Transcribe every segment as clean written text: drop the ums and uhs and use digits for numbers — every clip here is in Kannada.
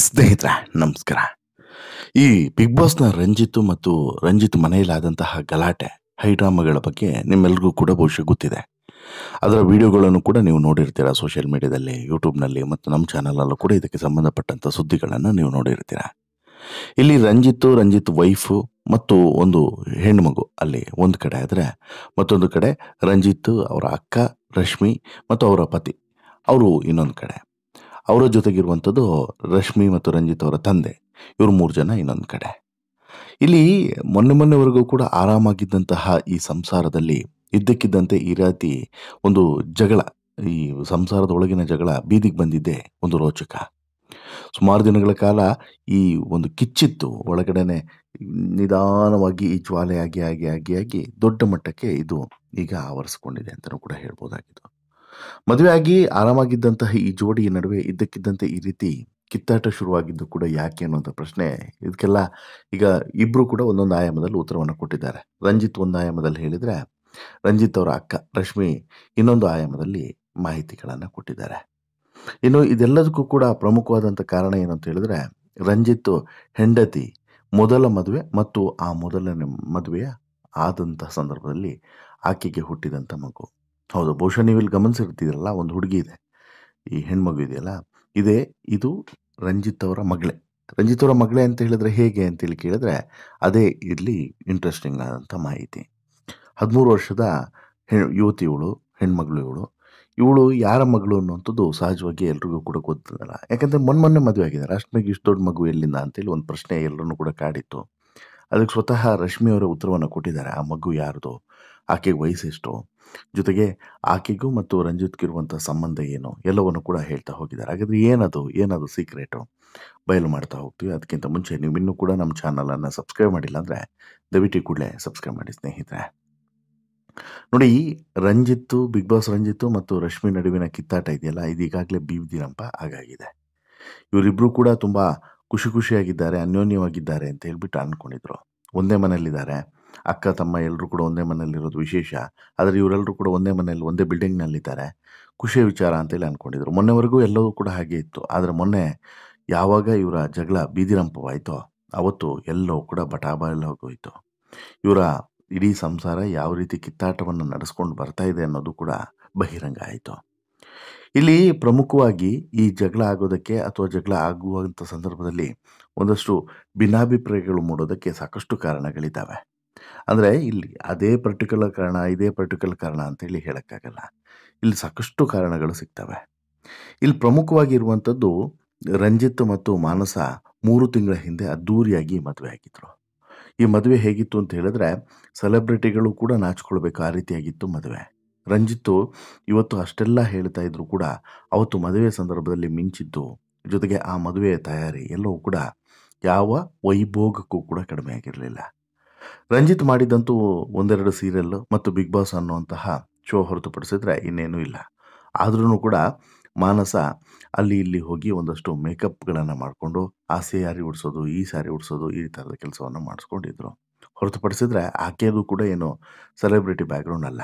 ಸ್ನೇಹಿತರೆ ನಮಸ್ಕಾರ. ಈ ಬಿಗ್ ಬಾಸ್‌ನ ರಂಜಿತ್ ಮತ್ತು ರಂಜಿತ್ ಮನೆಯಲ್ಲಾದಂತಹ ಗಲಾಟೆ, ಹೈಡ್ರಾಮಾಗಳ ಬಗ್ಗೆ ನಿಮ್ಮೆಲ್ರಿಗೂ ಕೂಡ ಬಹುಶಃ ಗೊತ್ತಿದೆ. ಅದರ ವಿಡಿಯೋಗಳನ್ನು ಕೂಡ ನೀವು ನೋಡಿರ್ತೀರಾ ಸೋಷಿಯಲ್ ಮೀಡಿಯಾದಲ್ಲಿ, ಯೂಟ್ಯೂಬ್‌ನಲ್ಲಿ ಮತ್ತು ನಮ್ಮ ಚಾನಲಲ್ಲೂ ಕೂಡ ಇದಕ್ಕೆ ಸಂಬಂಧಪಟ್ಟಂತ ಸುದ್ದಿಗಳನ್ನು ನೀವು ನೋಡಿರ್ತೀರಾ. ಇಲ್ಲಿ ರಂಜಿತ್ ವೈಫು ಮತ್ತು ಒಂದು ಹೆಣ್ಮಗು ಅಲ್ಲಿ ಒಂದು ಕಡೆ ಆದರೆ, ಮತ್ತೊಂದು ಕಡೆ ರಂಜಿತ್ ಅವರ ಅಕ್ಕ ರಶ್ಮಿ ಮತ್ತು ಅವರ ಪತಿ ಅವರು ಇನ್ನೊಂದು ಕಡೆ. ಅವರ ಜೊತೆಗಿರುವಂಥದ್ದು ರಶ್ಮಿ ಮತ್ತು ರಂಜಿತ್ ಅವರ ತಂದೆ. ಇವರು 3 ಜನ ಇನ್ನೊಂದು ಕಡೆ. ಇಲ್ಲಿ ಮೊನ್ನೆವರೆಗೂ ಕೂಡ ಆರಾಮಾಗಿದ್ದಂತಹ ಈ ಸಂಸಾರದಲ್ಲಿ ಇದ್ದಕ್ಕಿದ್ದಂತೆ ಈ ರೀತಿ ಒಂದು ಜಗಳ, ಈ ಸಂಸಾರದ ಒಳಗಿನ ಜಗಳ ಬೀದಿಗೆ ಬಂದಿದ್ದೇ ಒಂದು ರೋಚಕ. ಸುಮಾರು ದಿನಗಳ ಕಾಲ ಈ ಒಂದು ಕಿಚ್ಚಿತ್ತು ಒಳಗಡೆನೆ, ನಿಧಾನವಾಗಿ ಈ ಜ್ವಾಲೆ ಆಗಿ ದೊಡ್ಡ ಮಟ್ಟಕ್ಕೆ ಇದು ಈಗ ಆವರಿಸಿಕೊಂಡಿದೆ ಅಂತಲೂ ಕೂಡ ಹೇಳ್ಬೋದಾಗಿತ್ತು. ಮದುವೆ ಆಗಿ ಆರಾಮಾಗಿದ್ದಂತಹ ಈ ಜೋಡಿ ನಡುವೆ ಇದ್ದಕ್ಕಿದ್ದಂತೆ ಈ ರೀತಿ ಕಿತ್ತಾಟ ಶುರುವಾಗಿದ್ದು ಕೂಡ ಯಾಕೆ ಅನ್ನುವಂಥ ಪ್ರಶ್ನೆ. ಇದಕ್ಕೆಲ್ಲ ಈಗ ಇಬ್ರು ಕೂಡ ಒಂದೊಂದು ಆಯಾಮದಲ್ಲಿ ಉತ್ತರವನ್ನು ಕೊಟ್ಟಿದ್ದಾರೆ. ರಂಜಿತ್ ಒಂದು ಆಯಾಮದಲ್ಲಿ ಹೇಳಿದರೆ, ರಂಜಿತ್ ಅವರ ಅಕ್ಕ ರಶ್ಮಿ ಇನ್ನೊಂದು ಆಯಾಮದಲ್ಲಿ ಮಾಹಿತಿಗಳನ್ನು ಕೊಟ್ಟಿದ್ದಾರೆ. ಇನ್ನು ಇದೆಲ್ಲದಕ್ಕೂ ಕೂಡ ಪ್ರಮುಖವಾದಂಥ ಕಾರಣ ಏನು ಅಂತ ಹೇಳಿದ್ರೆ, ರಂಜಿತ್ ಹೆಂಡತಿ ಮೊದಲ ಮದುವೆ ಮತ್ತು ಆ ಮೊದಲನೇ ಮದುವೆಯ ಆದಂಥ ಸಂದರ್ಭದಲ್ಲಿ ಆಕೆಗೆ ಹುಟ್ಟಿದಂಥ ಮಗು. ಹೌದು, ಬಹುಶಃ ನೀವು ಇಲ್ಲಿ ಗಮನಿಸಿರ್ತೀರಲ್ಲ, ಒಂದು ಹುಡುಗಿ ಇದೆ, ಈ ಹೆಣ್ಮಗು ಇದೆಯಲ್ಲ, ಇದು ರಂಜಿತ್ ಅವರ ಮಗಳೇ. ರಂಜಿತ್ ಅವರ ಮಗಳೇ ಅಂತ ಹೇಳಿದ್ರೆ ಹೇಗೆ ಅಂತೇಳಿ ಕೇಳಿದ್ರೆ, ಅದೇ ಇಲ್ಲಿ ಇಂಟ್ರೆಸ್ಟಿಂಗ್ ಆದಂಥ ಮಾಹಿತಿ. 13 ವರ್ಷದ ಯುವತಿ ಇವಳು, ಹೆಣ್ಮಗಳು ಇವಳು ಯಾರ ಮಗಳು ಅನ್ನುವಂಥದ್ದು ಸಹಜವಾಗಿ ಎಲ್ರಿಗೂ ಕೂಡ ಗೊತ್ತಿರಲ್ಲ. ಯಾಕಂದರೆ ಮೊನ್ನೆ ಮದುವೆ ಆಗಿದ್ದಾರೆ. ರಶ್ಮಿಗೆ ಇಷ್ಟು ದೊಡ್ಡ ಮಗು ಎಲ್ಲಿಂದ ಅಂತೇಳಿ ಒಂದು ಪ್ರಶ್ನೆ ಎಲ್ಲರನ್ನೂ ಕೂಡ ಕಾಡಿತ್ತು. ಅದಕ್ಕೆ ಸ್ವತಃ ರಶ್ಮಿ ಅವರ ಉತ್ತರವನ್ನು ಕೊಟ್ಟಿದ್ದಾರೆ. ಆ ಮಗು ಯಾರ್ದು, ಆಕೆಗೆ ವಯಸ್ಸೆಷ್ಟು, ಜೊತೆಗೆ ಆಕೆಗೂ ಮತ್ತು ರಂಜಿತ್ಗಿರುವಂಥ ಸಂಬಂಧ ಏನು, ಎಲ್ಲವನ್ನು ಕೂಡ ಹೇಳ್ತಾ ಹೋಗಿದ್ದಾರೆ. ಹಾಗಾದರೆ ಏನದು ಸೀಕ್ರೆಟು ಬಯಲು ಮಾಡ್ತಾ ಹೋಗ್ತೀವಿ. ಅದಕ್ಕಿಂತ ಮುಂಚೆ ನೀವು ಇನ್ನೂ ಕೂಡ ನಮ್ಮ ಚಾನಲನ್ನು ಸಬ್ಸ್ಕ್ರೈಬ್ ಮಾಡಿಲ್ಲ ಅಂದರೆ ದಯವಿಟ್ಟು ಕೂಡಲೇ ಸಬ್ಸ್ಕ್ರೈಬ್ ಮಾಡಿ ಸ್ನೇಹಿತರೆ. ನೋಡಿ, ಬಿಗ್ ಬಾಸ್ ರಂಜಿತ್ ಮತ್ತು ರಶ್ಮಿ ನಡುವಿನ ಕಿತ್ತಾಟ ಇದೆಯಲ್ಲ, ಇದು ಈಗಾಗಲೇ ಬೀದಿರಂಪ ಆಗಾಗಿದೆ. ಇವರಿಬ್ಬರು ಕೂಡ ತುಂಬ ಖುಷಿಯಾಗಿದ್ದಾರೆ, ಅನ್ಯೋನ್ಯವಾಗಿದ್ದಾರೆ ಅಂತ ಹೇಳ್ಬಿಟ್ಟು ಅಂದ್ಕೊಂಡಿದ್ರು. ಒಂದೇ ಮನೆಯಲ್ಲಿದ್ದಾರೆ, ಅಕ್ಕ ತಮ್ಮ ಎಲ್ಲರೂ ಕೂಡ ಒಂದೇ ಮನೆಯಲ್ಲಿರೋದು ವಿಶೇಷ. ಆದರೆ ಇವರೆಲ್ಲರೂ ಕೂಡ ಒಂದೇ ಮನೆಯಲ್ಲಿ ಒಂದೇ ಬಿಲ್ಡಿಂಗ್ನಲ್ಲಿದ್ದಾರೆ, ಖುಷಿಯ ವಿಚಾರ ಅಂತೇಳಿ ಅಂದ್ಕೊಂಡಿದ್ರು. ಮೊನ್ನೆವರೆಗೂ ಎಲ್ಲವೂ ಕೂಡ ಹಾಗೆ ಇತ್ತು. ಆದರೆ ಮೊನ್ನೆ ಯಾವಾಗ ಇವರ ಜಗಳ ಬೀದಿರಂಪವಾಯಿತೋ ಅವತ್ತು ಎಲ್ಲವೂ ಕೂಡ ಬಟಾಬಯಲು ಹೋಗೋಯಿತು. ಇವರ ಇಡೀ ಸಂಸಾರ ಯಾವ ರೀತಿ ಕಿತ್ತಾಟವನ್ನು ನಡೆಸ್ಕೊಂಡು ಬರ್ತಾ ಇದೆ ಅನ್ನೋದು ಕೂಡ ಬಹಿರಂಗ ಆಯಿತು. ಇಲ್ಲಿ ಪ್ರಮುಖವಾಗಿ ಈ ಜಗಳ ಆಗೋದಕ್ಕೆ ಅಥವಾ ಜಗಳ ಆಗುವಂಥ ಸಂದರ್ಭದಲ್ಲಿ ಒಂದಷ್ಟು ಭಿನ್ನಾಭಿಪ್ರಾಯಗಳು ಮೂಡೋದಕ್ಕೆ ಸಾಕಷ್ಟು ಕಾರಣಗಳಿದ್ದಾವೆ. ಅಂದರೆ ಇಲ್ಲಿ ಅದೇ ಪರ್ಟಿಕ್ಯುಲರ್ ಕಾರಣ, ಇದೇ ಪರ್ಟಿಕ್ಯುಲರ್ ಕಾರಣ ಅಂತೇಳಿ ಹೇಳೋಕ್ಕಾಗಲ್ಲ. ಇಲ್ಲಿ ಸಾಕಷ್ಟು ಕಾರಣಗಳು ಸಿಗ್ತವೆ. ಇಲ್ಲಿ ಪ್ರಮುಖವಾಗಿ ಇರುವಂಥದ್ದು, ರಂಜಿತ್ ಮತ್ತು ಮಾನಸ 3 ತಿಂಗಳ ಹಿಂದೆ ಅದ್ಧೂರಿಯಾಗಿ ಮದುವೆ ಆಗಿದ್ರು. ಈ ಮದುವೆ ಹೇಗಿತ್ತು ಅಂತ ಹೇಳಿದ್ರೆ, ಸೆಲೆಬ್ರಿಟಿಗಳು ಕೂಡ ನಾಚಿಕೊಳ್ಬೇಕು ಆ ರೀತಿಯಾಗಿತ್ತು ಮದುವೆ. ರಂಜಿತ್ತು ಇವತ್ತು ಅಷ್ಟೆಲ್ಲ ಹೇಳ್ತಾ ಇದ್ರು ಕೂಡ ಅವತ್ತು ಮದುವೆ ಸಂದರ್ಭದಲ್ಲಿ ಮಿಂಚಿದ್ದು, ಜೊತೆಗೆ ಆ ಮದುವೆಯ ತಯಾರಿ ಎಲ್ಲವೂ ಕೂಡ ಯಾವ ವೈಭೋಗಕ್ಕೂ ಕೂಡ ಕಡಿಮೆ ಆಗಿರಲಿಲ್ಲ. ರಂಜಿತ್ ಮಾಡಿದಂತೂ ಒಂದೆರಡು ಸೀರಿಯಲ್ ಮತ್ತು ಬಿಗ್ ಬಾಸ್ ಅನ್ನುವಂತಹ ಶೋ ಹೊರತುಪಡಿಸಿದ್ರೆ ಇನ್ನೇನೂ ಇಲ್ಲ. ಆದ್ರೂ ಕೂಡ ಮಾನಸ ಅಲ್ಲಿ ಇಲ್ಲಿ ಹೋಗಿ ಒಂದಷ್ಟು ಮೇಕಪ್ಗಳನ್ನು ಮಾಡಿಕೊಂಡು ಆ ಸ್ಯಾರಿ ಉಡಿಸೋದು, ಈ ಸ್ಯಾರಿ ಉಡಿಸೋದು, ಈ ಥರದ ಕೆಲಸವನ್ನು ಮಾಡಿಸ್ಕೊಂಡಿದ್ರು. ಹೊರತುಪಡಿಸಿದ್ರೆ ಆಕೆಯದು ಕೂಡ ಏನು ಸೆಲೆಬ್ರಿಟಿ ಬ್ಯಾಕ್ಗ್ರೌಂಡ್ ಅಲ್ಲ.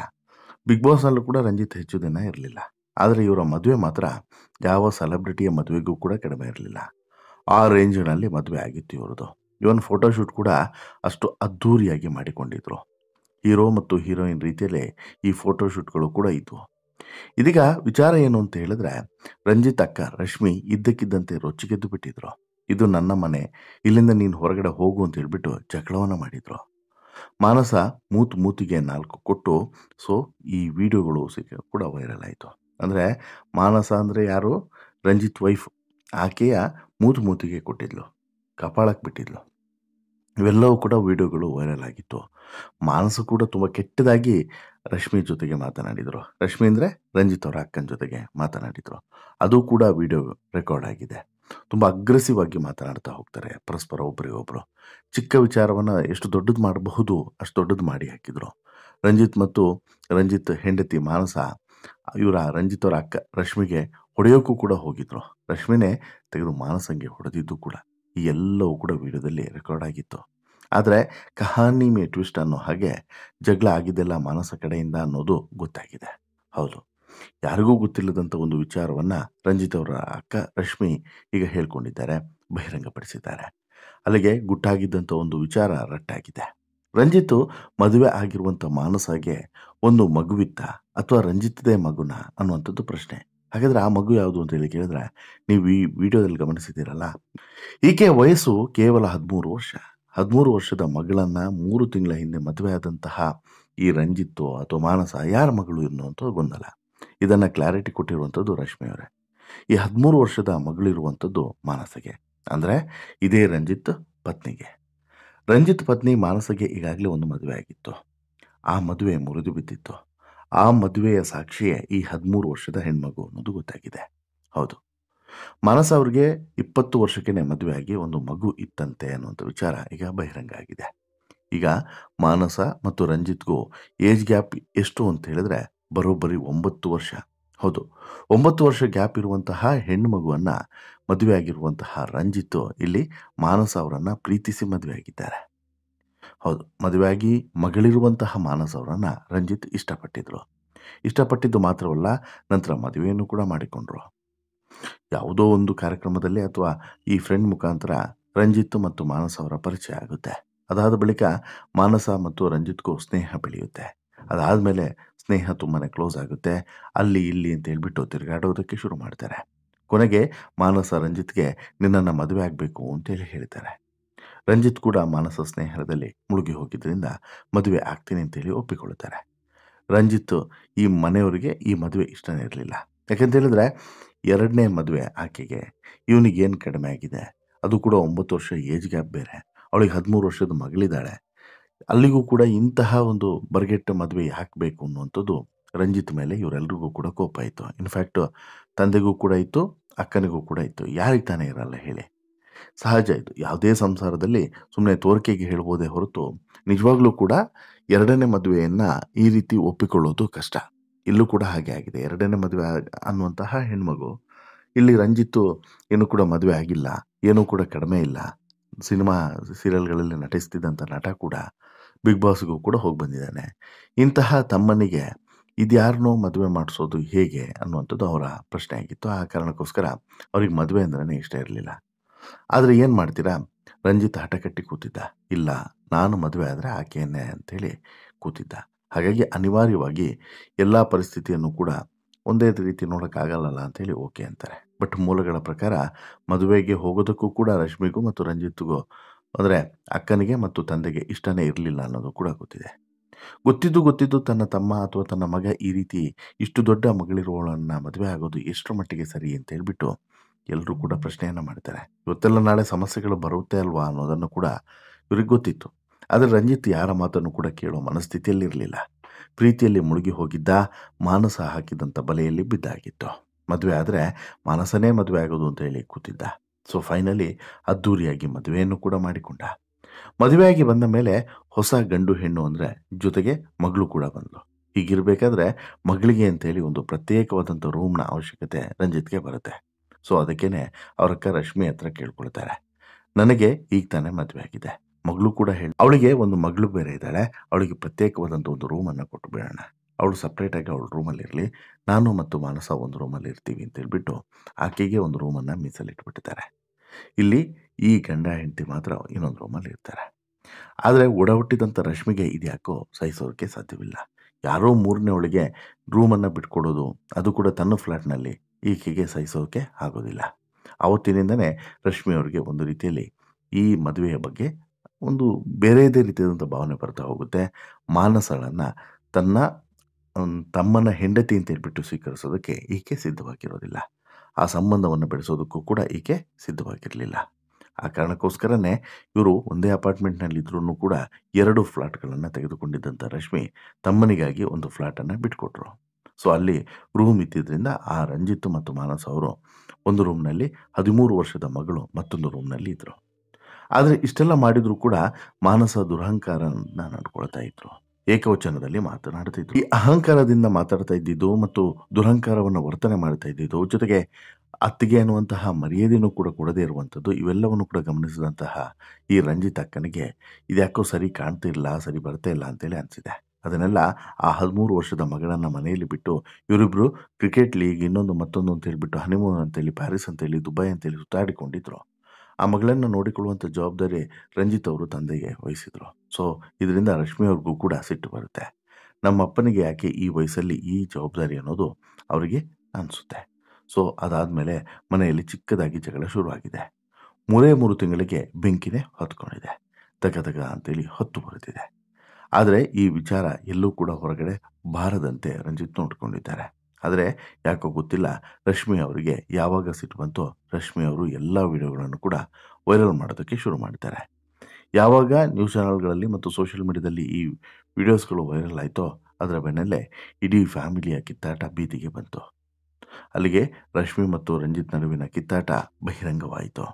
ಬಿಗ್ ಬಾಸ್ನಲ್ಲೂ ಕೂಡ ರಂಜಿತ್ ಹೆಚ್ಚು ದಿನ ಇರಲಿಲ್ಲ. ಆದರೆ ಇವರ ಮದುವೆ ಮಾತ್ರ ಯಾವ ಸೆಲೆಬ್ರಿಟಿಯ ಮದುವೆಗೂ ಕೂಡ ಕಡಿಮೆ ಇರಲಿಲ್ಲ. ಆ ರೇಂಜಿನಲ್ಲಿ ಮದುವೆ ಆಗಿತ್ತು ಇವ್ರದ್ದು. ಇವನ್ ಫೋಟೋಶೂಟ್ ಕೂಡ ಅಷ್ಟು ಅದ್ಧೂರಿಯಾಗಿ ಮಾಡಿಕೊಂಡಿದ್ರು. ಹೀರೋ ಮತ್ತು ಹೀರೋಯಿನ್ ರೀತಿಯಲ್ಲೇ ಈ ಫೋಟೋಶೂಟ್ಗಳು ಕೂಡ ಇದ್ವು. ಇದೀಗ ವಿಚಾರ ಏನು ಅಂತ ಹೇಳಿದ್ರೆ, ರಂಜಿತ್ ಅಕ್ಕ ರಶ್ಮಿ ಇದ್ದಕ್ಕಿದ್ದಂತೆ ರೊಚ್ಚಿಗೆದ್ದು ಬಿಟ್ಟಿದ್ರು. ಇದು ನನ್ನ ಮನೆ, ಇಲ್ಲಿಂದ ನೀನು ಹೊರಗಡೆ ಹೋಗು ಅಂತ ಹೇಳ್ಬಿಟ್ಟು ಜಗಳವನ್ನು ಮಾಡಿದ್ರು. ಮಾನಸ ಮೂತಿಗೆ 4 ಕೊಟ್ಟು ಈ ವಿಡಿಯೋಗಳು ಕೂಡ ವೈರಲ್ ಆಯಿತು. ಅಂದರೆ ಮಾನಸ ಅಂದರೆ ಯಾರು, ರಂಜಿತ್ ವೈಫ್, ಆಕೆಯ ಮೂತಿಗೆ ಕೊಟ್ಟಿದ್ಲು, ಕಪಾಳಕ್ಕೆ ಬಿಟ್ಟಿದ್ಲು. ಇವೆಲ್ಲವೂ ಕೂಡ ವಿಡಿಯೋಗಳು ವೈರಲ್ ಆಗಿತ್ತು. ಮಾನಸ ಕೂಡ ತುಂಬ ಕೆಟ್ಟದಾಗಿ ರಶ್ಮಿ ಜೊತೆಗೆ ಮಾತನಾಡಿದರು. ರಶ್ಮಿ ಅಂದರೆ ರಂಜಿತ್ ಅವರ ಅಕ್ಕನ ಜೊತೆಗೆ ಮಾತನಾಡಿದರು. ಅದು ಕೂಡ ವಿಡಿಯೋ ರೆಕಾರ್ಡ್ ಆಗಿದೆ. ತುಂಬ ಅಗ್ರೆಸಿವ್ ಆಗಿ ಮಾತನಾಡ್ತಾ ಹೋಗ್ತಾರೆ ಪರಸ್ಪರ ಒಬ್ಬರಿಗೊಬ್ಬರು. ಚಿಕ್ಕ ವಿಚಾರವನ್ನು ಎಷ್ಟು ದೊಡ್ಡದು ಮಾಡಬಹುದು ಅಷ್ಟು ದೊಡ್ಡದು ಮಾಡಿ ಹಾಕಿದರು. ರಂಜಿತ್ ಹೆಂಡತಿ ಮಾನಸ ರಂಜಿತ್ ಅವರ ಅಕ್ಕ ರಶ್ಮಿಗೆ ಹೊಡೆಯೋಕ್ಕೂ ಕೂಡ ಹೋಗಿದ್ರು. ರಶ್ಮಿನೇ ತೆಗೆದು ಮಾನಸಂಗೆ ಹೊಡೆದಿದ್ದು ಕೂಡ ಈ ಎಲ್ಲವೂ ಕೂಡ ವಿಡಿಯೋದಲ್ಲಿ ರೆಕಾರ್ಡ್ ಆಗಿತ್ತು. ಆದರೆ ಕಹಾನಿ ಮೇ ಟ್ವಿಸ್ಟ್ ಅನ್ನೋ ಹಾಗೆ ಜಗಳ ಆಗಿದ್ದೆಲ್ಲ ಮಾನಸ ಕಡೆಯಿಂದ ಅನ್ನೋದು ಗೊತ್ತಾಗಿದೆ. ಹೌದು, ಯಾರಿಗೂ ಗೊತ್ತಿಲ್ಲದಂಥ ಒಂದು ವಿಚಾರವನ್ನ ರಂಜಿತ್ ಅವರ ಅಕ್ಕ ರಶ್ಮಿ ಈಗ ಹೇಳ್ಕೊಂಡಿದ್ದಾರೆ, ಬಹಿರಂಗಪಡಿಸಿದ್ದಾರೆ. ಅಲ್ಲಿಗೆ ಗುಟ್ಟಾಗಿದ್ದಂಥ ಒಂದು ವಿಚಾರ ರಟ್ಟಾಗಿದೆ. ರಂಜಿತ್ ಮದುವೆ ಆಗಿರುವಂಥ ಮಾನಸಗೆ ಒಂದು ಮಗುವಿತ್ತ ಅಥವಾ ರಂಜಿತ್ದೇ ಮಗುನ ಅನ್ನುವಂಥದ್ದು ಪ್ರಶ್ನೆ. ಹಾಗಾದ್ರೆ ಆ ಮಗು ಯಾವುದು ಅಂತ ಹೇಳಿ ಕೇಳಿದ್ರೆ, ನೀವು ಈ ವಿಡಿಯೋದಲ್ಲಿ ಗಮನಿಸಿದ್ದೀರಲ್ಲ, ಈಕೆ ವಯಸ್ಸು ಕೇವಲ 13 ವರ್ಷ. 13 ವರ್ಷದ ಮಗಳನ್ನ 3 ತಿಂಗಳ ಹಿಂದೆ ಮದುವೆ ಆದಂತಹ ಈ ರಂಜಿತ್ತು ಅಥವಾ ಮಾನಸ ಯಾರ ಮಗಳು ಎನ್ನುವಂಥದ್ದು ಗೊಂದಲ. ಇದನ್ನ ಕ್ಲಾರಿಟಿ ಕೊಟ್ಟಿರುವಂಥದ್ದು ರಶ್ಮಿ ಅವರೇ. ಈ 13 ವರ್ಷದ ಮಗಳಿರುವಂಥದ್ದು ಮಾನಸಗೆ, ಅಂದ್ರೆ ಇದೇ ರಂಜಿತ್ ಪತ್ನಿಗೆ. ರಂಜಿತ್ ಪತ್ನಿ ಮಾನಸಗೆ ಈಗಾಗಲೇ ಒಂದು ಮದುವೆ ಆಗಿತ್ತು. ಆ ಮದುವೆ ಮುರಿದು ಬಿದ್ದಿತ್ತು. ಆ ಮದುವೆಯ ಸಾಕ್ಷಿಯೇ ಈ 13 ವರ್ಷದ ಹೆಣ್ಮಗು ಅನ್ನೋದು ಗೊತ್ತಾಗಿದೆ. ಹೌದು, ಮಾನಸ ಅವ್ರಿಗೆ 20 ವರ್ಷಕ್ಕೇನೆ ಮದುವೆ ಆಗಿ ಒಂದು ಮಗು ಇತ್ತಂತೆ ಅನ್ನುವಂಥ ವಿಚಾರ ಈಗ ಬಹಿರಂಗ ಆಗಿದೆ. ಈಗ ಮಾನಸ ಮತ್ತು ರಂಜಿತ್ಗೂ ಏಜ್ ಗ್ಯಾಪ್ ಎಷ್ಟು ಅಂತ ಹೇಳಿದ್ರೆ ಬರೋಬ್ಬರಿ 9 ವರ್ಷ. ಹೌದು, 9 ವರ್ಷ ಗ್ಯಾಪ್ ಇರುವಂತಹ ಹೆಣ್ಣು ಮಗುವನ್ನ ಮದುವೆ ಆಗಿರುವಂತಹ ರಂಜಿತ್ ಇಲ್ಲಿ ಮಾನಸ ಅವರನ್ನ ಪ್ರೀತಿಸಿ ಮದುವೆ ಆಗಿದ್ದಾರೆ. ಹೌದು, ಮದುವೆಯಾಗಿ ಮಗಳಿರುವಂತಹ ಮಾನಸ ಅವರನ್ನ ರಂಜಿತ್ ಇಷ್ಟಪಟ್ಟಿದ್ದು ಮಾತ್ರವಲ್ಲ, ನಂತರ ಮದುವೆಯನ್ನು ಕೂಡ ಮಾಡಿಕೊಂಡ್ರು. ಯಾವುದೋ ಒಂದು ಕಾರ್ಯಕ್ರಮದಲ್ಲಿ ಅಥವಾ ಈ ಫ್ರೆಂಡ್ ಮುಖಾಂತರ ರಂಜಿತ್ ಮತ್ತು ಮಾನಸ ಅವರ ಪರಿಚಯ ಆಗುತ್ತೆ. ಅದಾದ ಬಳಿಕ ಮಾನಸ ಮತ್ತು ರಂಜಿತ್ಗೂ ಸ್ನೇಹ ಬೆಳೆಯುತ್ತೆ. ಅದಾದಮೇಲೆ ಸ್ನೇಹ ತುಂಬಾನೇ ಕ್ಲೋಸ್ ಆಗುತ್ತೆ. ಅಲ್ಲಿ ಇಲ್ಲಿ ಅಂತ ಹೇಳ್ಬಿಟ್ಟು ತಿರುಗಾಡೋದಕ್ಕೆ ಶುರು ಮಾಡ್ತಾರೆ. ಕೊನೆಗೆ ಮಾನಸ ರಂಜಿತ್ಗೆ ನಿನ್ನನ್ನು ಮದುವೆ ಆಗಬೇಕು ಅಂತೇಳಿ ಹೇಳ್ತಾರೆ. ರಂಜಿತ್ ಕೂಡ ಮಾನಸ ಸ್ನೇಹದಲ್ಲಿ ಮುಳುಗಿ ಹೋಗಿದ್ದರಿಂದ ಮದುವೆ ಆಗ್ತೀನಿ ಅಂತೇಳಿ ಒಪ್ಪಿಕೊಳ್ತಾರೆ. ರಂಜಿತ್ ಈ ಮನೆಯವರಿಗೆ ಈ ಮದುವೆ ಇಷ್ಟನೇ ಇರಲಿಲ್ಲ. ಯಾಕಂತ ಹೇಳಿದ್ರೆ 2ನೇ ಮದುವೆ ಆಕೆಗೆ. ಇವನಿಗೇನು ಕಡಿಮೆ ಆಗಿದೆ, ಅದು ಕೂಡ 9 ವರ್ಷ ಏಜ್ ಗ್ಯಾಪ್ ಬೇರೆ. ಅವಳಿಗೆ 13 ವರ್ಷದ ಮಗಳಿದ್ದಾಳೆ. ಅಲ್ಲಿಗೂ ಕೂಡ ಇಂತಹ ಒಂದು ಬರಗೆಟ್ಟ ಮದುವೆ ಯಾಕೆ ಬೇಕು ಅನ್ನುವಂಥದ್ದು ರಂಜಿತ್ ಮೇಲೆ ಇವರೆಲ್ರಿಗೂ ಕೂಡ ಕೋಪ ಇತ್ತು. ಇನ್ಫ್ಯಾಕ್ಟ್ ತಂದೆಗೂ ಕೂಡ ಇತ್ತು, ಅಕ್ಕನಿಗೂ ಕೂಡ ಇತ್ತು. ಯಾರಿಗೆ ತಾನೇ ಇರಲ್ಲ ಹೇಳಿ? ಸಹಜ ಇದು. ಯಾವುದೇ ಸಂಸಾರದಲ್ಲಿ ಸುಮ್ಮನೆ ತೋರಿಕೆಗೆ ಹೇಳ್ಬೋದೇ ಹೊರತು ನಿಜವಾಗ್ಲೂ ಕೂಡ 2ನೇ ಮದುವೆಯನ್ನ ಈ ರೀತಿ ಒಪ್ಪಿಕೊಳ್ಳೋದು ಕಷ್ಟ. ಇಲ್ಲೂ ಕೂಡ ಹಾಗೆ ಆಗಿದೆ. 2ನೇ ಮದುವೆ ಅನ್ನುವಂತಹ ಹೆಣ್ಮಗು. ಇಲ್ಲಿ ರಂಜಿತ್ತು ಏನೂ ಕೂಡ ಮದುವೆ ಆಗಿಲ್ಲ, ಏನೂ ಕೂಡ ಕಡಿಮೆ ಇಲ್ಲ. ಸಿನಿಮಾ ಸೀರಿಯಲ್ಗಳಲ್ಲಿ ನಟಿಸ್ತಿದ್ದಂಥ ನಟ ಕೂಡ ಬಿಗ್ ಬಾಸ್ಗೂ ಕೂಡ ಹೋಗಿ ಬಂದಿದ್ದಾನೆ. ಇಂತಹ ತಮ್ಮನಿಗೆ ಇದ್ಯಾರನ್ನೋ ಮದುವೆ ಮಾಡಿಸೋದು ಹೇಗೆ ಅನ್ನುವಂಥದ್ದು ಅವರ ಪ್ರಶ್ನೆ ಆಗಿತ್ತು. ಆ ಕಾರಣಕ್ಕೋಸ್ಕರ ಅವ್ರಿಗೆ ಮದುವೆ ಅಂದ್ರೇ ಇಷ್ಟ ಇರಲಿಲ್ಲ. ಆದರೆ ಏನು ಮಾಡ್ತೀರಾ, ರಂಜಿತ್ ಹಠ ಕಟ್ಟಿ ಕೂತಿದ್ದ. ಇಲ್ಲ, ನಾನು ಮದುವೆ ಆದರೆ ಆಕೆಯನ್ನೇ ಅಂತೇಳಿ ಕೂತಿದ್ದ. ಹಾಗಾಗಿ ಅನಿವಾರ್ಯವಾಗಿ ಎಲ್ಲ ಪರಿಸ್ಥಿತಿಯನ್ನು ಕೂಡ ಒಂದೇ ರೀತಿ ನೋಡೋಕ್ಕಾಗಲ್ಲ ಅಂತೇಳಿ ಓಕೆ ಅಂತಾರೆ. ಬಟ್ ಮೂಲಗಳ ಪ್ರಕಾರ ಮದುವೆಗೆ ಹೋಗೋದಕ್ಕೂ ಕೂಡ ರಶ್ಮಿಗೂ ಮತ್ತು ರಂಜಿತ್ಗೂ ಅಂದರೆ ಅಕ್ಕನಿಗೆ ಮತ್ತು ತಂದೆಗೆ ಇಷ್ಟನೇ ಇರಲಿಲ್ಲ ಅನ್ನೋದು ಕೂಡ ಗೊತ್ತಿದ್ದು ತನ್ನ ತಮ್ಮ ಅಥವಾ ತನ್ನ ಮಗ ಈ ರೀತಿ ಇಷ್ಟು ದೊಡ್ಡ ಮಗಳಿರುವವಳನ್ನ ಮದುವೆ ಆಗೋದು ಎಷ್ಟರ ಮಟ್ಟಿಗೆ ಸರಿ ಅಂತ ಹೇಳ್ಬಿಟ್ಟು ಎಲ್ಲರೂ ಕೂಡ ಪ್ರಶ್ನೆಯನ್ನು ಮಾಡ್ತಾರೆ. ಇವತ್ತೆಲ್ಲ ನಾಳೆ ಸಮಸ್ಯೆಗಳು ಬರುತ್ತೆ ಅಲ್ವಾ ಅನ್ನೋದನ್ನು ಕೂಡ ಇವ್ರಿಗೆ ಗೊತ್ತಿತ್ತು. ಆದರೆ ರಂಜಿತ್ ಯಾರ ಮಾತನ್ನು ಕೂಡ ಕೇಳೋ ಮನಸ್ಥಿತಿಯಲ್ಲಿ ಇರಲಿಲ್ಲ. ಪ್ರೀತಿಯಲ್ಲಿ ಮುಳುಗಿ ಹೋಗಿದ್ದ. ಮಾನಸ ಹಾಕಿದಂಥ ಬಲೆಯಲ್ಲಿ ಬಿದ್ದಾಗಿತ್ತು. ಮದುವೆ ಆದರೆ ಮಾನಸನೇ ಮದುವೆ ಆಗೋದು ಅಂತ ಹೇಳಿ ಕೂತಿದ್ದ. ಸೊ ಫೈನಲಿ ಅದ್ದೂರಿಯಾಗಿ ಮದುವೆಯನ್ನು ಕೂಡ ಮಾಡಿಕೊಂಡ. ಮದುವೆಯಾಗಿ ಬಂದ ಮೇಲೆ ಹೊಸ ಗಂಡು ಹೆಣ್ಣು ಅಂದರೆ ಜೊತೆಗೆ ಮಗಳು ಕೂಡ ಬಂದಳು. ಹೀಗಿರಬೇಕಾದ್ರೆ ಮಗಳಿಗೆ ಅಂತೇಳಿ ಒಂದು ಪ್ರತ್ಯೇಕವಾದಂಥ ರೂಮ್ನ ಅವಶ್ಯಕತೆ ರಂಜಿತ್ಗೆ ಬರುತ್ತೆ. ಸೊ ಅದಕ್ಕೇನೆ ಅವರಕ್ಕ ರಶ್ಮಿ ಹತ್ರ ಕೇಳ್ಕೊಳ್ತಾರೆ, ನನಗೆ ಈಗ ತಾನೇ ಮದುವೆ ಆಗಿದೆ, ಮಗಳು ಕೂಡ ಅವಳಿಗೆ ಒಂದು ಮಗಳು ಬೇರೆ ಇದ್ದಾಳೆ, ಅವಳಿಗೆ ಪ್ರತ್ಯೇಕವಾದಂಥ ಒಂದು ರೂಮನ್ನು ಕೊಟ್ಟು ಬಿಡೋಣ, ಅವಳು ಸಪ್ರೇಟಾಗಿ ಅವಳ ರೂಮಲ್ಲಿ ಇರಲಿ, ನಾನು ಮತ್ತು ಮಾನಸ ಒಂದು ರೂಮಲ್ಲಿ ಇರ್ತೀವಿ ಅಂತ ಹೇಳ್ಬಿಟ್ಟು ಆಕೆಗೆ ಒಂದು ರೂಮನ್ನು ಮೀಸಲಿಟ್ಬಿಟ್ಟಿದ್ದಾರೆ. ಇಲ್ಲಿ ಈ ಗಂಡ ಹೆಂಡತಿ ಮಾತ್ರ ಇನ್ನೊಂದು ರೂಮಲ್ಲಿ ಇರ್ತಾರೆ. ಆದರೆ ಒಡ ಹುಟ್ಟಿದಂಥ ರಶ್ಮಿಗೆ ಇದ್ಯಾಕೋ ಸಹಿಸೋದಕ್ಕೆ ಸಾಧ್ಯವಿಲ್ಲ. ಯಾರೋ 3ನೇ ಒಳಗೆ ರೂಮನ್ನು ಬಿಟ್ಕೊಡೋದು, ಅದು ಕೂಡ ತನ್ನ ಫ್ಲ್ಯಾಟ್ನಲ್ಲಿ, ಈಕೆಗೆ ಸಹಿಸೋದಕ್ಕೆ ಆಗೋದಿಲ್ಲ. ಆವತ್ತಿನಿಂದನೇ ರಶ್ಮಿ ಅವರಿಗೆ ಒಂದು ರೀತಿಯಲ್ಲಿ ಈ ಮದುವೆಯ ಬಗ್ಗೆ ಒಂದು ಬೇರೆದೇ ರೀತಿಯಾದಂಥ ಭಾವನೆ ಬರ್ತಾ ಹೋಗುತ್ತೆ. ಮಾನಸಳನ್ನು ತನ್ನ ತಮ್ಮನ ಹೆಂಡತಿ ಅಂತ ಹೇಳ್ಬಿಟ್ಟು ಸ್ವೀಕರಿಸೋದಕ್ಕೆ ಈಕೆ ಸಿದ್ಧವಾಗಿರೋದಿಲ್ಲ. ಆ ಸಂಬಂಧವನ್ನು ಬೆಳೆಸೋದಕ್ಕೂ ಕೂಡ ಈಕೆ ಸಿದ್ಧವಾಗಿರಲಿಲ್ಲ. ಆ ಕಾರಣಕ್ಕೋಸ್ಕರನೇ ಇವರು ಒಂದೇ ಅಪಾರ್ಟ್ಮೆಂಟ್ನಲ್ಲಿ ಇದ್ರೂ ಕೂಡ 2 ಫ್ಲಾಟ್ಗಳನ್ನು ತೆಗೆದುಕೊಂಡಿದ್ದಂಥ ರಶ್ಮಿ ತಮ್ಮನಿಗಾಗಿ ಒಂದು ಫ್ಲಾಟನ್ನು ಬಿಟ್ಕೊಟ್ರು. ಸೊ ಅಲ್ಲಿ ರೂಮ್ ಇದ್ದಿದ್ದರಿಂದ ಆ ರಂಜಿತ್ ಮತ್ತು ಮಾನಸ ಅವರು ಒಂದು ರೂಮ್ನಲ್ಲಿ 13 ವರ್ಷದ ಮಗಳು ಮತ್ತೊಂದು ರೂಮ್ನಲ್ಲಿ ಇದ್ರು. ಆದರೆ ಇಷ್ಟೆಲ್ಲ ಮಾಡಿದ್ರು ಕೂಡ ಮಾನಸ ದುರಹಂಕಾರನ ನಡ್ಕೊಳ್ತಾ ಇದ್ರು. ಏಕವಚನದಲ್ಲಿ ಮಾತನಾಡ್ತಿದ್ರು. ಈ ಅಹಂಕಾರದಿಂದ ಮಾತಾಡ್ತಾ ಇದ್ದಿದ್ದು ಮತ್ತು ದುರಹಂಕಾರವನ್ನು ವರ್ತನೆ ಮಾಡ್ತಾ ಇದ್ದಿದ್ದು, ಜೊತೆಗೆ ಅತ್ತಿಗೆ ಅನ್ನುವಂತಹ ಮರ್ಯಾದೆನೂ ಕೂಡ ಕೊಡದೇ ಇರುವಂಥದ್ದು, ಇವೆಲ್ಲವನ್ನು ಕೂಡ ಗಮನಿಸಿದಂತಹ ಈ ರಂಜಿತ್ ಅಕ್ಕನಿಗೆ ಇದ್ಯಾಕೋ ಸರಿ ಕಾಣ್ತಿಲ್ಲ, ಸರಿ ಬರ್ತಾ ಇಲ್ಲ ಅಂತೇಳಿ ಅನಿಸಿದೆ. ಅದನ್ನೆಲ್ಲ ಆ 13 ವರ್ಷದ ಮಗಳನ್ನು ಮನೆಯಲ್ಲಿ ಬಿಟ್ಟು ಇವರಿಬ್ಬರು ಕ್ರಿಕೆಟ್ ಲೀಗ್ ಇನ್ನೊಂದು ಮತ್ತೊಂದು ಅಂತ ಹೇಳಿಬಿಟ್ಟು ಹನಿಮೂನ್ ಅಂತೇಳಿ ಪ್ಯಾರಿಸ್ ಅಂತೇಳಿ ದುಬೈ ಅಂತೇಳಿ ಸುತ್ತಾಡಿಕೊಂಡಿದ್ರು. ಆ ಮಗಳನ್ನು ನೋಡಿಕೊಳ್ಳುವಂಥ ಜವಾಬ್ದಾರಿ ರಂಜಿತ್ ಅವರು ತಂದೆಗೆ ವಹಿಸಿದ್ರು. ಸೊ ಇದರಿಂದ ರಶ್ಮಿ ಅವ್ರಿಗೂ ಕೂಡ ಸಿಟ್ಟು ಬರುತ್ತೆ. ನಮ್ಮ ಅಪ್ಪನಿಗೆ ಯಾಕೆ ಈ ವಯಸ್ಸಲ್ಲಿ ಈ ಜವಾಬ್ದಾರಿ ಅನ್ನೋದು ಅವರಿಗೆ ಅನಿಸುತ್ತೆ. ಸೊ ಅದಾದಮೇಲೆ ಮನೆಯಲ್ಲಿ ಚಿಕ್ಕದಾಗಿ ಜಗಳ ಶುರುವಾಗಿದೆ. 3 ತಿಂಗಳಿಗೆ ಬೆಂಕಿನೇ ಹೊತ್ಕೊಂಡಿದೆ. ತಗ ಅಂತೇಳಿ ಹೊತ್ತು ಬರುತ್ತಿದೆ. ಆದರೆ ಈ ವಿಚಾರ ಎಲ್ಲೂ ಕೂಡ ಹೊರಗಡೆ ಬಾರದಂತೆ ರಂಜಿತ್ ನೋಡ್ಕೊಂಡಿದ್ದಾರೆ. ಆದರೆ ಯಾಕೋ ಗೊತ್ತಿಲ್ಲ, ರಶ್ಮಿ ಅವರಿಗೆ ಯಾವಾಗ ಸಿಟ್ಟು ಬಂತೋ ರಶ್ಮಿ ಅವರು ಎಲ್ಲ ವಿಡಿಯೋಗಳನ್ನು ಕೂಡ ವೈರಲ್ ಮಾಡೋದಕ್ಕೆ ಶುರು ಮಾಡ್ತಾರೆ. ಯಾವಾಗ ನ್ಯೂಸ್ ಚಾನಲ್ಗಳಲ್ಲಿ ಮತ್ತು ಸೋಷಿಯಲ್ ಮೀಡಿಯಾದಲ್ಲಿ ಈ ವಿಡಿಯೋಸ್ಗಳು ವೈರಲ್ ಆಯಿತೋ ಅದರ ಬೆನ್ನಲ್ಲೇ ಇಡೀ ಫ್ಯಾಮಿಲಿಯ ಕಿತ್ತಾಟ ಬೀದಿಗೆ ಬಂತು. ಅಲ್ಲಿಗೆ ರಶ್ಮಿ ಮತ್ತು ರಂಜಿತ್ ನಡುವಿನ ಕಿತ್ತಾಟ ಬಹಿರಂಗವಾಯಿತು.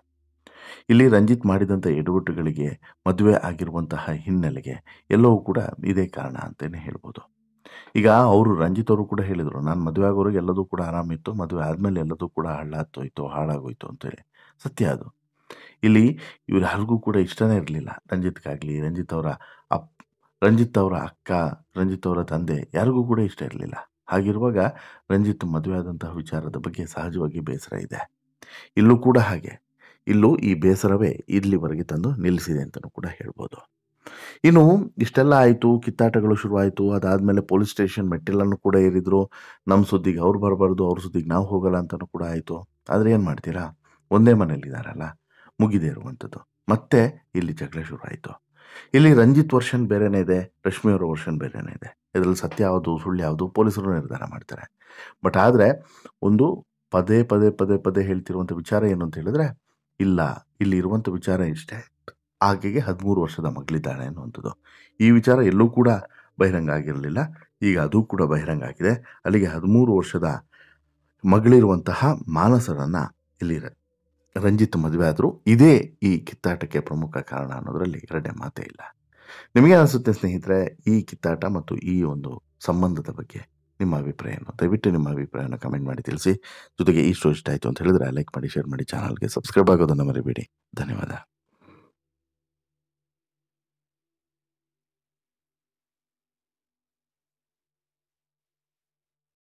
ಇಲ್ಲಿ ರಂಜಿತ್ ಮಾಡಿದಂಥ ಎಡವಟ್ಟುಗಳಿಗೆ, ಮದುವೆ ಆಗಿರುವಂತಹ ಹಿನ್ನೆಲೆಗೆ ಎಲ್ಲವೂ ಕೂಡ ಇದೇ ಕಾರಣ ಅಂತಲೇ ಹೇಳ್ಬೋದು. ಈಗ ರಂಜಿತ್ ಅವರು ಕೂಡ ಹೇಳಿದರು, ನಾನು ಮದುವೆ ಆಗೋರಿಗೆ ಎಲ್ಲದೂ ಕೂಡ ಆರಾಮಿತ್ತು, ಮದುವೆ ಆದಮೇಲೆ ಎಲ್ಲದೂ ಕೂಡ ಹಾಳಾಗೋಯ್ತು ಅಂತೇಳಿ. ಸತ್ಯ ಅದು. ಇಲ್ಲಿ ಇವ್ರು ಯಾರಿಗೂ ಕೂಡ ಇಷ್ಟನೇ ಇರಲಿಲ್ಲ. ರಂಜಿತ್ಗಾಗಲಿ, ರಂಜಿತ್ ಅವರ ಅಕ್ಕ, ರಂಜಿತ್ ಅವರ ತಂದೆ ಯಾರಿಗೂ ಕೂಡ ಇಷ್ಟ ಇರಲಿಲ್ಲ. ಹಾಗಿರುವಾಗ ರಂಜಿತ್ ಮದುವೆ ಆದಂತಹ ವಿಚಾರದ ಬಗ್ಗೆ ಸಹಜವಾಗಿ ಬೇಸರ ಇದೆ. ಇಲ್ಲೂ ಕೂಡ ಹಾಗೆ. ಇಲ್ಲೂ ಈ ಬೇಸರವೇ ಇಲ್ಲಿವರೆಗೆ ತಂದು ನಿಲ್ಲಿಸಿದೆ ಅಂತಲೂ ಕೂಡ ಹೇಳ್ಬೋದು. ಇನ್ನು ಇಷ್ಟೆಲ್ಲ ಆಯಿತು, ಕಿತ್ತಾಟಗಳು ಶುರುವಾಯಿತು. ಅದಾದಮೇಲೆ ಪೊಲೀಸ್ ಸ್ಟೇಷನ್ ಮೆಟ್ಟಿಲನ್ನು ಕೂಡ ಏರಿದ್ರು. ನಮ್ಮ ಸುದ್ದಿಗೆ ಅವ್ರು ಬರಬಾರ್ದು, ಅವ್ರ ಸುದ್ದಿಗೆ ನಾವು ಹೋಗಲ್ಲ ಅಂತಲೂ ಕೂಡ ಆಯಿತು. ಆದರೆ ಏನು ಮಾಡ್ತೀರಾ, ಒಂದೇ ಮನೇಲಿದ್ದಾರಲ್ಲ, ಮುಗಿದೇ ಇರುವಂಥದ್ದು. ಮತ್ತೆ ಇಲ್ಲಿ ಜಗಳ ಶುರುವಾಯಿತು. ಇಲ್ಲಿ ರಂಜಿತ್ ವರ್ಷನ್ ಬೇರೆನೇ ಇದೆ, ರಶ್ಮಿ ಅವರ ವರ್ಷನ್ ಬೇರೆನೇ ಇದೆ. ಇದರಲ್ಲಿ ಸತ್ಯ ಯಾವುದು ಸುಳ್ಳು ಯಾವುದು ಪೊಲೀಸರು ನಿರ್ಧಾರ ಮಾಡ್ತಾರೆ. ಬಟ್ ಆದರೆ ಒಂದು ಪದೇ ಪದೇ ಪದೇ ಪದೇ ಹೇಳ್ತಿರುವಂಥ ವಿಚಾರ ಏನು ಅಂತ ಹೇಳಿದ್ರೆ, ಇಲ್ಲ, ಇಲ್ಲಿ ಇರುವಂಥ ವಿಚಾರ ಇಷ್ಟೇ, ಆಕೆಗೆ 13 ವರ್ಷದ ಮಗಳಿದ್ದಾಳೆ ಅನ್ನುವಂಥದ್ದು. ಈ ವಿಚಾರ ಎಲ್ಲೂ ಕೂಡ ಬಹಿರಂಗ ಆಗಿರಲಿಲ್ಲ. ಈಗ ಅದು ಕೂಡ ಬಹಿರಂಗ ಆಗಿದೆ. ಅಲ್ಲಿಗೆ 13 ವರ್ಷದ ಮಗಳಿರುವಂತಹ ಮಾನಸರನ್ನು ಇಲ್ಲಿ ರಂಜಿತ್ ಮದುವೆ ಆದರೂ ಇದೇ ಈ ಕಿತ್ತಾಟಕ್ಕೆ ಪ್ರಮುಖ ಕಾರಣ ಅನ್ನೋದರಲ್ಲಿ ಎರಡೇ ಮಾತೇ ಇಲ್ಲ. ನಿಮಗೆ ಅನಿಸುತ್ತೆ ಸ್ನೇಹಿತರೆ, ಈ ಕಿತ್ತಾಟ ಮತ್ತು ಈ ಒಂದು ಸಂಬಂಧದ ಬಗ್ಗೆ ನಿಮ್ಮ ಅಭಿಪ್ರಾಯ ಏನು? ದಯವಿಟ್ಟು ನಿಮ್ಮ ಅಭಿಪ್ರಾಯನ ಕಮೆಂಟ್ ಮಾಡಿ ತಿಳಿಸಿ. ಜೊತೆಗೆ ಈ ಶೋ ಇಷ್ಟ ಆಯಿತು ಅಂತ ಹೇಳಿದ್ರೆ ಲೈಕ್ ಮಾಡಿ, ಶೇರ್ ಮಾಡಿ, ಚಾನಲ್ಗೆ ಸಬ್ಸ್ಕ್ರೈಬ್ ಆಗೋದನ್ನು ಮರಿಬೇಡಿ. ಧನ್ಯವಾದ.